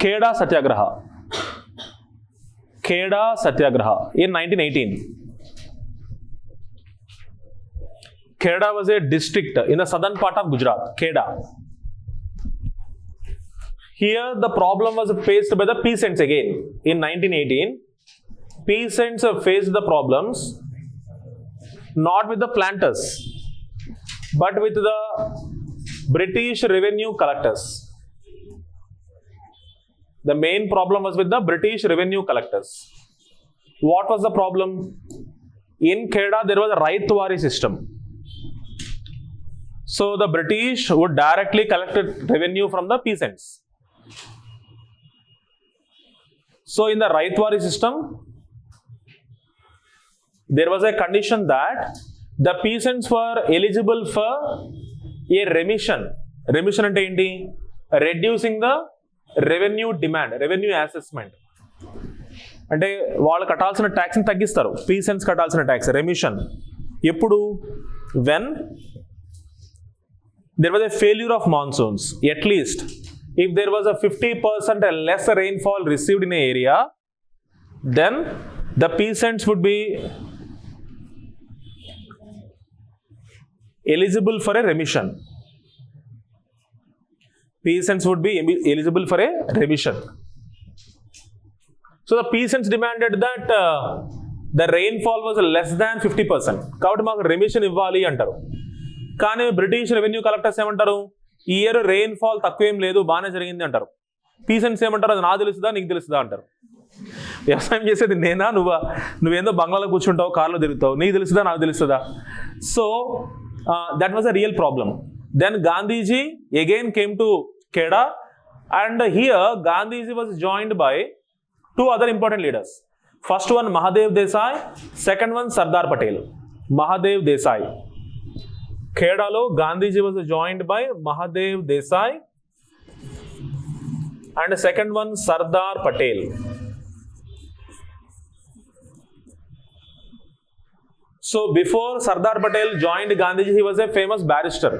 Kheda Satyagraha. Kheda Satyagraha in 1918. Kheda was a district in the southern part of Gujarat. Kheda. Here the problem was faced by the peasants again. In 1918, peasants faced the problems not with the planters, but with the British revenue collectors. The main problem was with the British revenue collectors. What was the problem? In Kheda, there was a Raitwari system. So the British would directly collect revenue from the peasants. So in the Raitwari system, there was a condition that the peasants were eligible for a remission. Remission ante enti? Reducing the revenue demand, revenue assessment. అంటే వాళ్ళు కట్టాల్సిన ట్యాక్స్ని తగ్గిస్తారు. Peasants కట్టాల్సిన tax remission ఎప్పుడు? When there was a failure of monsoons. At least if there was a 50% less rainfall received in an area, then the peasants would be eligible for a remission. Peasants would be eligible for a remission. So the peasants demanded that the rainfall was less than 50%. కాబట్టి మాకు remission ఇవ్వాలి అంటారు. కానీ British revenue collectors ఏమంటారు? ఈ year rainfall తక్కువేం లేదు, బాగానే జరిగింది అంటారు. పీసెంట్స్ ఏమంటారు? అది నాకు తెలుస్తుందా, నీకు తెలుస్తుందా అంటారు. వ్యవసాయం చేసేది నేనా, నువ్వేందో బంగ్లాలో కూర్చుంటావు, కార్లో తిరుగుతావు, నీకు తెలుస్తుందా, నాకు తెలుస్తుందా? So that was a real problem. Then Gandhiji again came to Kheda, and here Gandhiji was joined by two other important leaders. First one Mahadev Desai, second one Sardar Patel. Mahadev Desai. Khedalo Gandhiji was joined by Mahadev Desai and the second one Sardar Patel. So before Sardar Patel joined Gandhiji, he was a famous barrister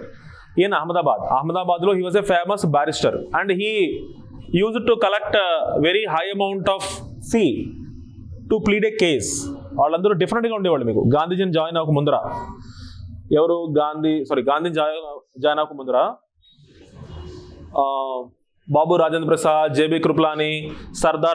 in Ahmedabad. Ahmedabad lo he was a famous barrister and he used to collect a very high amount of fee to plead a case. వాళ్ళందరూ డిఫరెంట్గా ఉండేవాళ్ళు. మీకు గాంధీజీని join అవ్వక ముందర ఎవరు? Gandhi join అవ్వక ముందర బాబు రాజేంద్ర ప్రసాద్, జేబీ కృపలాని, సర్దార్